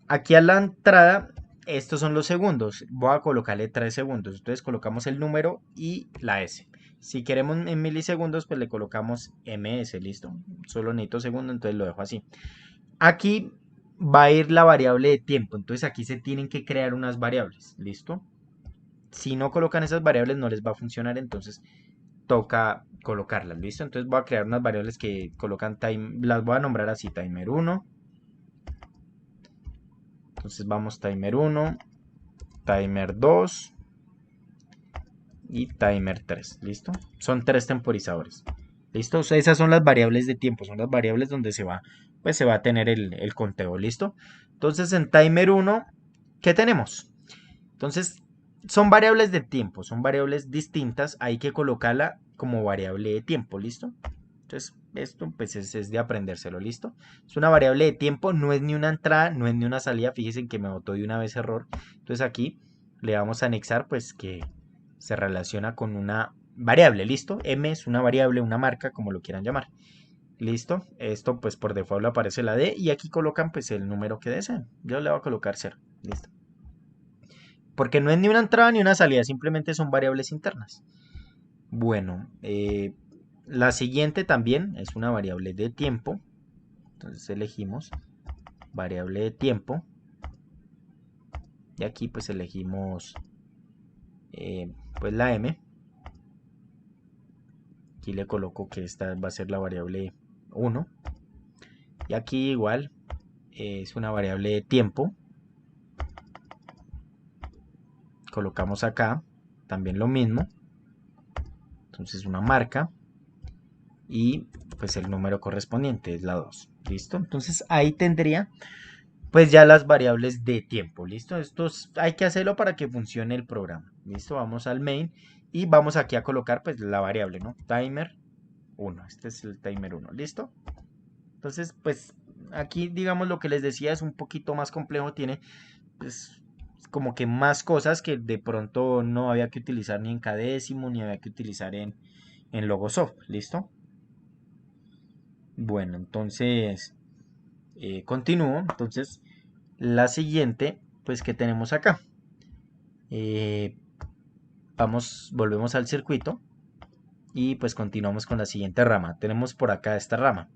Speaker 1: Aquí a la entrada, estos son los segundos. Voy a colocarle 3 segundos. Entonces colocamos el número y la S. Si queremos en milisegundos, pues le colocamos ms, ¿listo? Solo necesito segundo, entonces lo dejo así. Aquí va a ir la variable de tiempo. Entonces aquí se tienen que crear unas variables, ¿listo? Si no colocan esas variables no les va a funcionar, entonces toca colocarlas, ¿listo? Entonces voy a crear unas variables que colocan time, las voy a nombrar así, timer 1. Entonces vamos timer 1, timer 2 y timer 3, ¿listo? Son 3 temporizadores, ¿listo? O sea, esas son las variables de tiempo, son las variables donde pues se va a tener el conteo, ¿listo? Entonces en timer 1, ¿qué tenemos? Entonces son variables de tiempo, son variables distintas, hay que colocarla como variable de tiempo, ¿listo? Entonces esto pues es de aprendérselo, ¿listo? Es una variable de tiempo, no es ni una entrada, no es ni una salida, fíjense que me botó de una vez error. Entonces aquí le vamos a anexar pues que se relaciona con una variable, ¿listo? M es una variable, una marca, como lo quieran llamar. Listo, esto pues por default aparece la D y aquí colocan pues el número que deseen. Yo le voy a colocar 0. Listo. Porque no es ni una entrada ni una salida, simplemente son variables internas. Bueno, la siguiente también es una variable de tiempo. Entonces elegimos variable de tiempo. Y aquí pues elegimos pues la M. Aquí le coloco que esta va a ser la variable 1. Y aquí igual es una variable de tiempo. Colocamos acá también lo mismo. Entonces una marca. Y pues el número correspondiente es la 2. ¿Listo? Entonces ahí tendría pues ya las variables de tiempo. ¿Listo? Esto hay que hacerlo para que funcione el programa. ¿Listo? Vamos al main y vamos aquí a colocar pues la variable, ¿no? Timer 1. Este es el timer 1. ¿Listo? Entonces pues aquí digamos lo que les decía es un poquito más complejo. Tiene pues como que más cosas que de pronto no había que utilizar ni en Cadécimo ni había que utilizar en Logosoft. ¿Listo? Bueno, entonces continúo. Entonces, la siguiente, pues que tenemos acá. Eh, volvemos al circuito y pues continuamos con la siguiente rama. Tenemos por acá esta rama.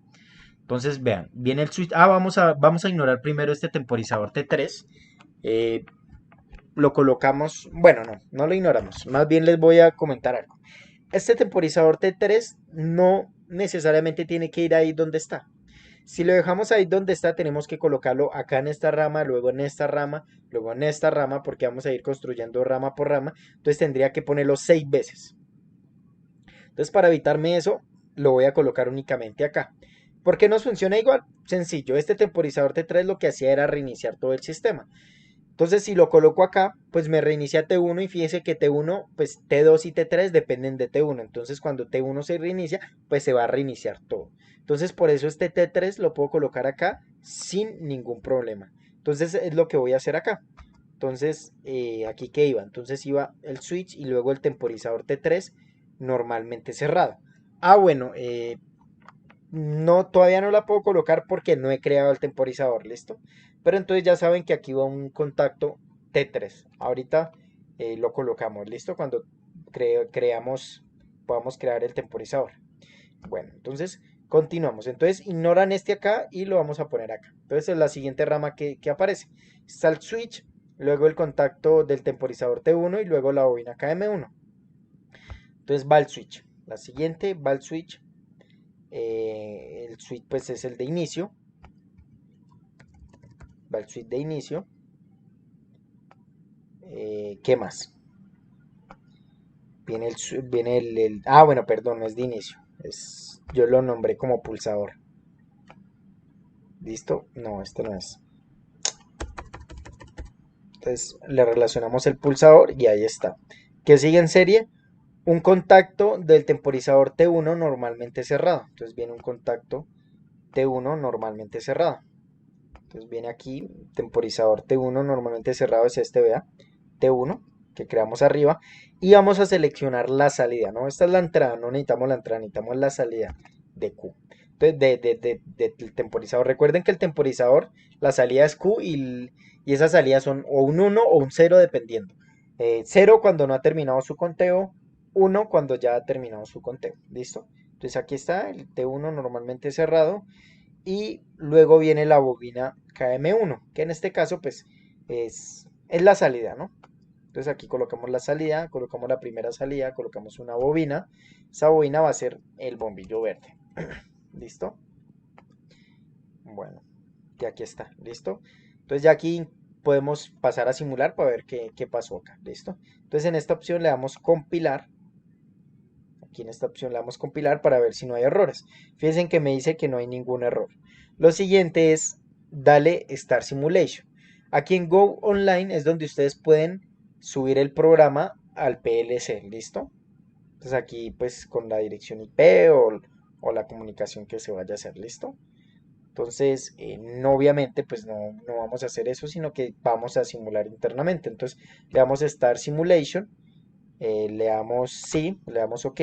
Speaker 1: Entonces, vean, viene el switch. Vamos a ignorar primero este temporizador T3. Eh, lo colocamos. Bueno, no lo ignoramos. Más bien les voy a comentar algo. Este temporizador T3 no necesariamente tiene que ir ahí donde está. Si lo dejamos ahí donde está, tenemos que colocarlo acá en esta rama, luego en esta rama, luego en esta rama, porque vamos a ir construyendo rama por rama. Entonces tendría que ponerlo 6 veces. Entonces para evitarme eso, lo voy a colocar únicamente acá. ¿Por qué nos funciona igual? Sencillo, este temporizador T3 lo que hacía era reiniciar todo el sistema. Entonces si lo coloco acá, pues me reinicia T1 y fíjense que T1, pues T2 y T3 dependen de T1. Entonces cuando T1 se reinicia, pues se va a reiniciar todo. Entonces por eso este T3 lo puedo colocar acá sin ningún problema. Entonces es lo que voy a hacer acá. Entonces aquí que iba. Entonces iba el switch y luego el temporizador T3 normalmente cerrado. Ah, bueno, no, todavía no la puedo colocar porque no he creado el temporizador, ¿listo? Pero entonces ya saben que aquí va un contacto T3. Ahorita lo colocamos, ¿listo? Cuando creamos, podamos crear el temporizador. Bueno, entonces continuamos. Entonces ignoran este acá y lo vamos a poner acá. Entonces es la siguiente rama que aparece. Está el switch, luego el contacto del temporizador T1 y luego la bobina KM1. Entonces va el switch. La siguiente va el switch. El switch pues es el de inicio. Va el switch de inicio. ¿Qué más? Ah, bueno, perdón, no es de inicio. Yo lo nombré como pulsador. ¿Listo? No, este no es. Entonces le relacionamos el pulsador y ahí está. ¿Qué sigue en serie? Un contacto del temporizador T1 normalmente cerrado. Entonces viene un contacto T1 normalmente cerrado. Entonces viene aquí, temporizador T1 normalmente cerrado es este, vea, T1 que creamos arriba. Y vamos a seleccionar la salida, ¿no? Esta es la entrada, no necesitamos la entrada, necesitamos la salida de Q. Entonces, del temporizador. Recuerden que el temporizador, la salida es Q y esas salidas son o un 1 o un 0 dependiendo. 0 cuando no ha terminado su conteo, 1 cuando ya ha terminado su conteo. ¿Listo? Entonces aquí está el T1 normalmente cerrado y luego viene la bobina KM1, que en este caso pues es la salida, ¿no? Entonces aquí colocamos la salida, colocamos la primera salida, colocamos una bobina. Esa bobina va a ser el bombillo verde. ¿Listo? Bueno, y aquí está, ¿listo? Entonces ya aquí podemos pasar a simular para ver qué pasó acá, ¿listo? Entonces en esta opción le damos compilar. Aquí en esta opción le damos compilar para ver si no hay errores. Fíjense que me dice que no hay ningún error. Lo siguiente es dale Start Simulation. Aquí en Go Online es donde ustedes pueden subir el programa al PLC, ¿listo? Entonces aquí pues con la dirección IP o la comunicación que se vaya a hacer, ¿listo? Entonces, no, obviamente, pues no vamos a hacer eso, sino que vamos a simular internamente. Entonces, le damos Start Simulation, le damos sí, le damos OK.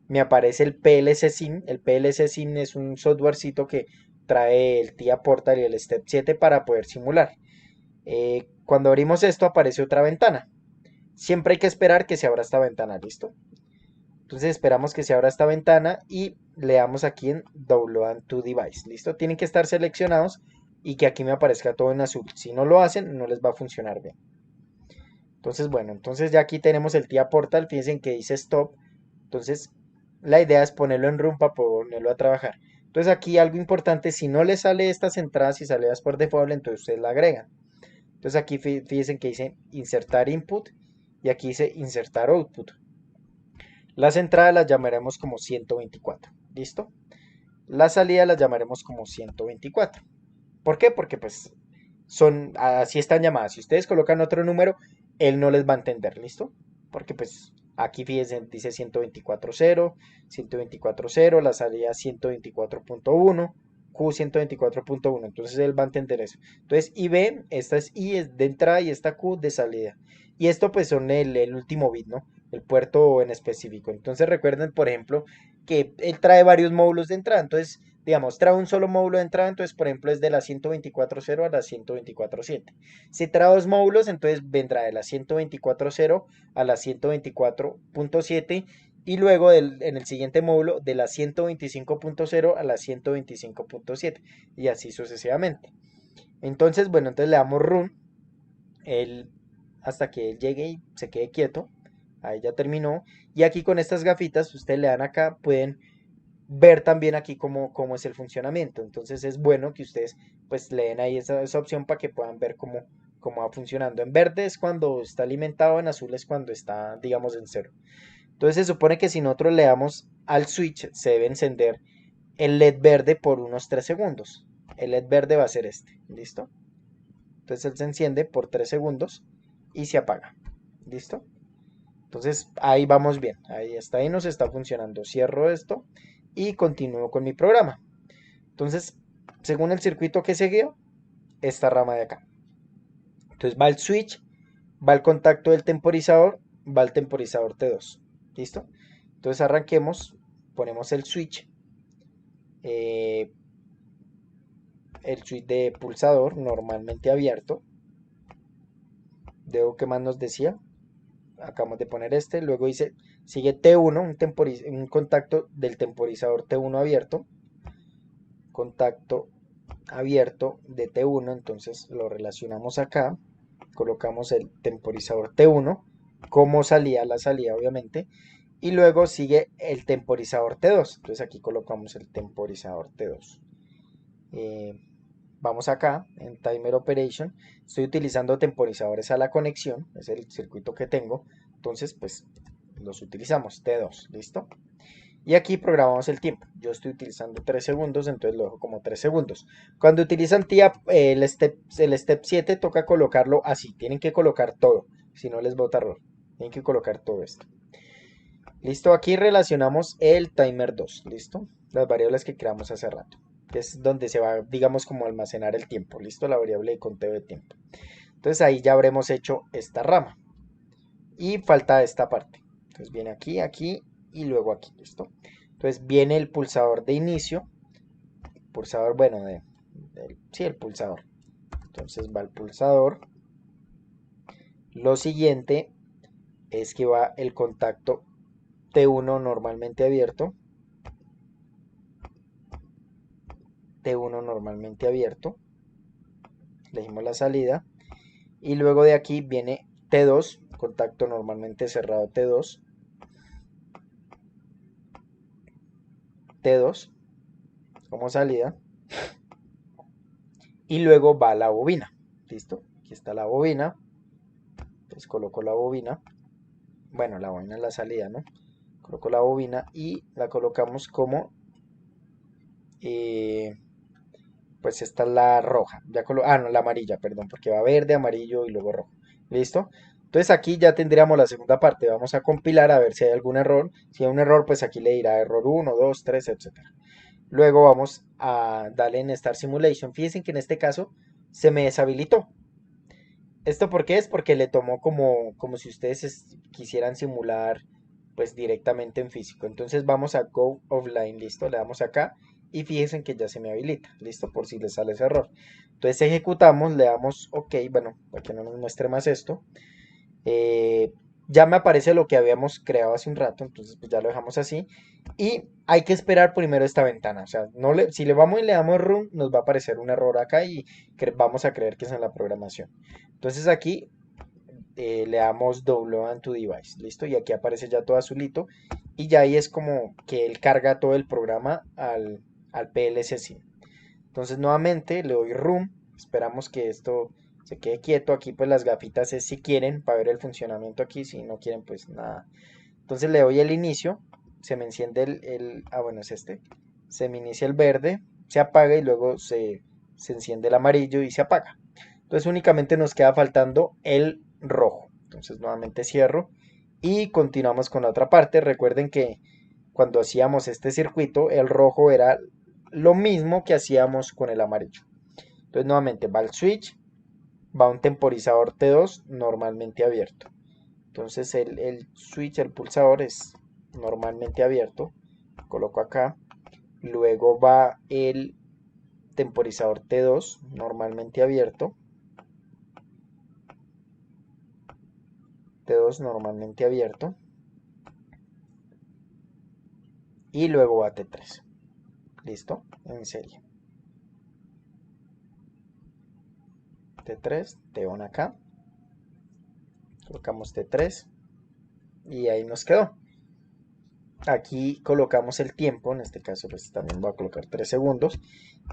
Speaker 1: me aparece el PLC SIM. El PLC SIM es un softwarecito que trae el TIA Portal y el Step 7 para poder simular. Cuando abrimos esto aparece otra ventana. Siempre hay que esperar que se abra esta ventana, ¿listo? Entonces esperamos que se abra esta ventana y le damos aquí en Download to Device, ¿listo? Tienen que estar seleccionados y que aquí me aparezca todo en azul. Si no lo hacen, no les va a funcionar bien. Entonces, bueno, entonces ya aquí tenemos el TIA Portal, fíjense que dice Stop. Entonces, la idea es ponerlo en room para ponerlo a trabajar. Entonces aquí algo importante, si no le sale estas entradas y salidas por default, entonces ustedes la agregan. Entonces aquí fíjense que dice insertar input y aquí dice insertar output. Las entradas las llamaremos como 124, ¿listo? La salida las llamaremos como 124. ¿Por qué? Porque pues son, así están llamadas. Si ustedes colocan otro número, él no les va a entender, ¿listo? Porque pues aquí fíjense, dice 124.0, 124.0, la salida 124.1, Q 124.1, entonces él va a entender eso. Entonces IB, esta es I es de entrada y esta Q de salida. Y esto pues son el último bit, ¿no? El puerto en específico. Entonces recuerden, por ejemplo, que él trae varios módulos de entrada. Entonces, digamos, trae un solo módulo de entrada, entonces, por ejemplo, es de la 124.0 a la 124.7. Si trae dos módulos, entonces vendrá de la 124.0 a la 124.7 y luego en el siguiente módulo de la 125.0 a la 125.7 y así sucesivamente. Entonces, bueno, entonces le damos run él, hasta que él llegue y se quede quieto. Ahí ya terminó. Y aquí con estas gafitas, ustedes le dan acá, pueden ver también aquí cómo es el funcionamiento. Entonces es bueno que ustedes pues le den ahí esa opción para que puedan ver cómo va funcionando. En verde es cuando está alimentado, en azul es cuando está, digamos, en cero. Entonces se supone que si nosotros le damos al switch, se debe encender el LED verde por unos 3 segundos. El LED verde va a ser este, ¿listo? Entonces él se enciende por 3 segundos y se apaga, ¿listo? Entonces ahí vamos bien, ahí está, ahí nos está funcionando. Cierro esto y continúo con mi programa. Entonces, según el circuito que siguió, esta rama de acá. Entonces va el switch, va el contacto del temporizador, va el temporizador T2. ¿Listo? Entonces arranquemos, ponemos eh, el switch de pulsador normalmente abierto. Debo que más nos decía. Acabamos de poner este. Luego dice, sigue T1, un contacto del temporizador T1 abierto. Contacto abierto de T1, entonces lo relacionamos acá, colocamos el temporizador T1 como salida, la salida obviamente, y luego sigue el temporizador T2, entonces aquí colocamos el temporizador T2. Eh, Vamos acá en Timer Operation, estoy utilizando temporizadores a la conexión, es el circuito que tengo, entonces pues los utilizamos, T2, ¿listo? Y aquí programamos el tiempo. Yo estoy utilizando 3 segundos, entonces lo dejo como 3 segundos. Cuando utilizan TIA, el step 7 toca colocarlo así. Tienen que colocar todo, si no les bota error. Tienen que colocar todo esto. Listo, aquí relacionamos el timer 2, ¿listo? Las variables que creamos hace rato. Que es donde se va, digamos, como almacenar el tiempo, ¿listo? La variable de conteo de tiempo. Entonces ahí ya habremos hecho esta rama. Y falta esta parte. Entonces viene aquí, aquí y luego aquí, ¿listo? Entonces viene el pulsador de inicio. Pulsador, bueno, sí, el pulsador. Entonces va el pulsador. Lo siguiente es que va el contacto T1 normalmente abierto. T1 normalmente abierto. Elegimos la salida. Y luego de aquí viene T2, contacto normalmente cerrado T2. T2 como salida. Y luego va la bobina. ¿Listo? Aquí está la bobina. Entonces coloco la bobina. Bueno, la bobina es la salida, ¿no? Coloco la bobina y la colocamos como eh, pues esta es la roja. No, la amarilla, perdón, porque va verde, amarillo y luego rojo. ¿Listo? Entonces aquí ya tendríamos la segunda parte. Vamos a compilar a ver si hay algún error. Si hay un error, pues aquí le dirá error 1, 2, 3, etcétera. Luego vamos a darle en Start Simulation. Fíjense que en este caso se me deshabilitó. ¿Esto por qué es? Porque le tomó como si ustedes quisieran simular. pues directamente en físico. Entonces vamos a Go Offline, listo, le damos acá y fíjense que ya se me habilita, listo, por si les sale ese error. Entonces ejecutamos, le damos OK, bueno, para que no nos muestre más esto. Eh, ya me aparece lo que habíamos creado hace un rato, entonces pues ya lo dejamos así. Y hay que esperar primero esta ventana, o sea, si le vamos y le damos Run, nos va a aparecer un error acá y vamos a creer que es en la programación. Entonces aquí le damos Download to Device, listo, y aquí aparece ya todo azulito y ya ahí es como que él carga todo el programa al PLC SIM. Entonces nuevamente le doy Run, esperamos que esto se quede quieto. Aquí pues las gafitas es si quieren para ver el funcionamiento aquí, si no quieren pues nada. Entonces le doy el inicio, se me enciende bueno, es este, se me inicia el verde, se apaga y luego se enciende el amarillo y se apaga. Entonces únicamente nos queda faltando el rojo. Entonces nuevamente cierro y continuamos con la otra parte. Recuerden que cuando hacíamos este circuito, el rojo era lo mismo que hacíamos con el amarillo. Entonces nuevamente va el switch, va un temporizador T2 normalmente abierto. Entonces el switch, el pulsador es normalmente abierto. Coloco acá. Luego va el temporizador T2 normalmente abierto. T2 normalmente abierto. Y luego va T3. ¿Listo? En serie. T3, T1 acá. Colocamos T3. Y ahí nos quedó. Aquí colocamos el tiempo, en este caso pues también voy a colocar 3 segundos.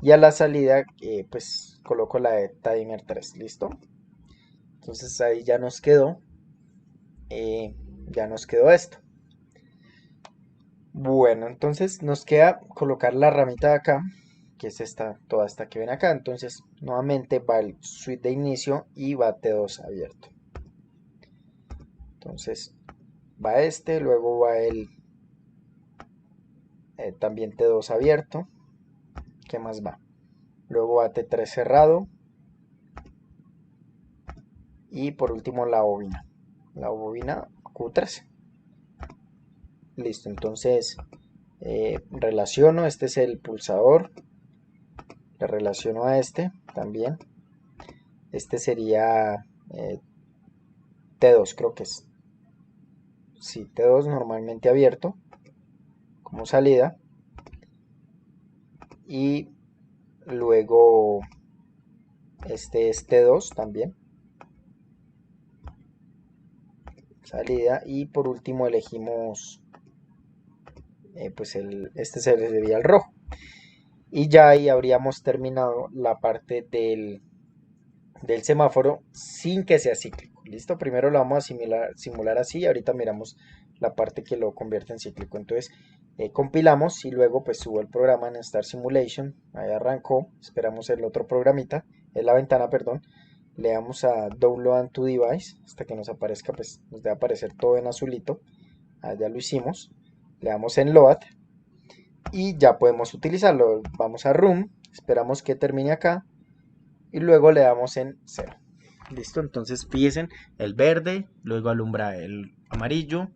Speaker 1: Y a la salida pues coloco la de timer 3, ¿listo? Entonces ahí ya nos quedó esto. Bueno, entonces nos queda colocar la ramita de acá, que es toda esta que ven acá. Entonces nuevamente va el switch de inicio y va T2 abierto. Entonces va luego va el también T2 abierto. ¿Qué más va? Luego va T3 cerrado. Y por último la bobina Q13. Listo, entonces relaciono, este es el pulsador, le relaciono a este también. Este sería T2, creo que es. Sí, T2 normalmente abierto como salida. Y luego este es T2 también, salida. Y por último elegimos pues este sería el rojo. Y ya ahí habríamos terminado la parte del semáforo sin que sea cíclico. ¿Listo? Primero lo vamos a simular así y ahorita miramos la parte que lo convierte en cíclico. Entonces compilamos y luego pues subo el programa en Start Simulation. Ahí arrancó. Esperamos el otro programita, en la ventana, perdón. Le damos a Download to Device hasta que nos aparezca, pues nos debe aparecer todo en azulito. Ahí ya lo hicimos. Le damos en Load y ya podemos utilizarlo. Vamos a Room, esperamos que termine acá y luego le damos en 0. Listo, entonces fíjense, el verde, luego alumbra el amarillo,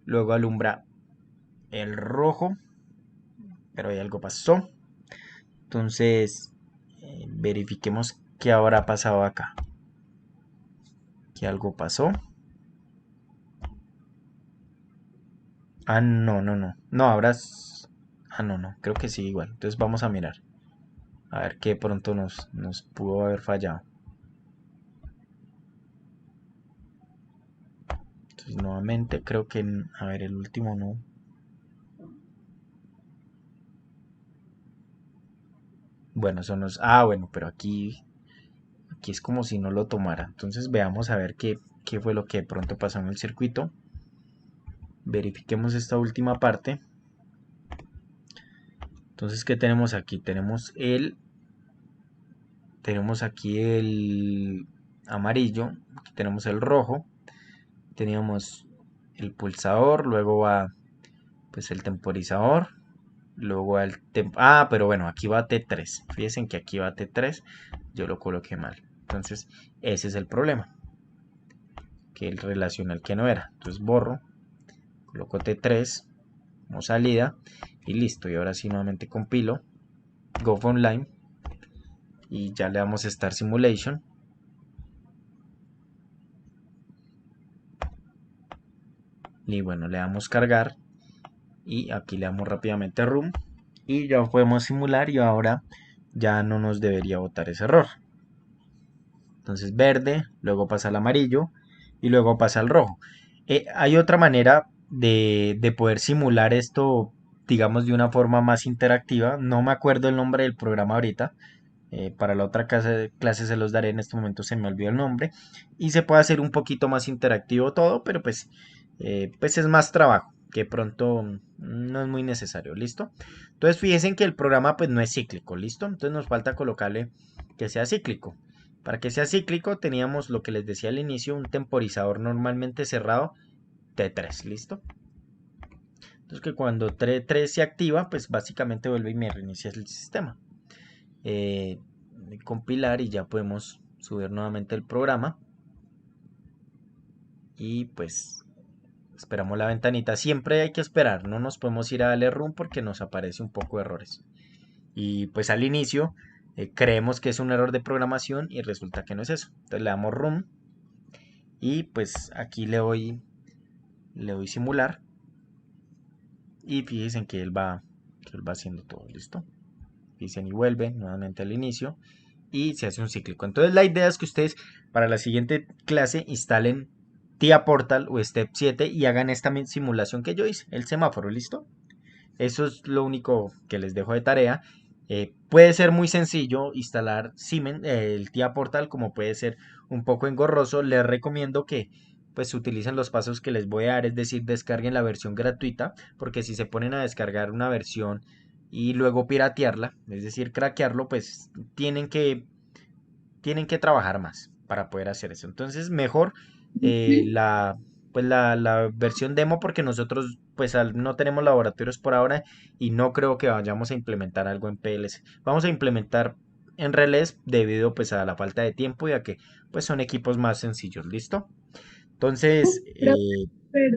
Speaker 1: luego alumbra el rojo, pero ahí algo pasó. Entonces verifiquemos qué habrá pasado acá. Que algo pasó. Ah, no, no, no. No, habrá... Ah, no, no. Creo que sí, igual. Entonces vamos a mirar. A ver qué pronto nos pudo haber fallado. Entonces nuevamente creo que... A ver, el último no. Bueno, son los... Ah, bueno, pero aquí es como si no lo tomara. Entonces veamos a ver qué fue lo que de pronto pasó en el circuito. Verifiquemos esta última parte. Entonces, ¿qué tenemos aquí? Tenemos aquí el amarillo, aquí tenemos el rojo, teníamos el pulsador, luego va pues el temporizador, luego va pero bueno, aquí va T3. Fíjense que aquí va T3, yo lo coloqué mal. Entonces, ese es el problema, que él relaciona el que no era. Entonces borro, coloco T3 como salida y listo. Y ahora sí nuevamente compilo, go online y ya le damos Start Simulation. Y bueno, le damos cargar y aquí le damos rápidamente Run y ya podemos simular y ahora ya no nos debería botar ese error. Entonces verde, luego pasa al amarillo y luego pasa al rojo. Hay otra manera de poder simular esto, digamos, de una forma más interactiva. No me acuerdo el nombre del programa ahorita. Para la otra clase se los daré, en este momento se me olvidó el nombre. Y se puede hacer un poquito más interactivo todo, pero pues es más trabajo, que pronto no es muy necesario, ¿listo? Entonces fíjense que el programa pues no es cíclico, ¿listo? Entonces nos falta colocarle que sea cíclico. Para que sea cíclico teníamos lo que les decía al inicio, un temporizador normalmente cerrado T3, ¿listo? Entonces que cuando T3 se activa, pues básicamente vuelve y me reinicia el sistema. Eh, Compilar y ya podemos subir nuevamente el programa. Y pues esperamos la ventanita. Siempre hay que esperar, no nos podemos ir a darle run porque nos aparece un poco de errores. Y pues al inicio creemos que es un error de programación y resulta que no es eso. Entonces le damos run y pues aquí le doy simular y fíjense que él va haciendo todo, ¿listo? Dicen y vuelve nuevamente al inicio y se hace un cíclico. Entonces la idea es que ustedes para la siguiente clase instalen TIA Portal o Step 7 y hagan esta simulación que yo hice, el semáforo, ¿listo? Eso es lo único que les dejo de tarea. Puede ser muy sencillo instalar Siemens, el TIA Portal, como puede ser un poco engorroso. Les recomiendo que pues utilicen los pasos que les voy a dar, es decir, descarguen la versión gratuita, porque si se ponen a descargar una versión y luego piratearla, es decir, craquearlo, pues tienen que trabajar más para poder hacer eso. Entonces, mejor la versión demo porque nosotros pues no tenemos laboratorios por ahora y no creo que vayamos a implementar algo en PLC. Vamos a implementar en relés debido pues a la falta de tiempo y a que pues son equipos más sencillos, ¿listo? Entonces,
Speaker 2: Pero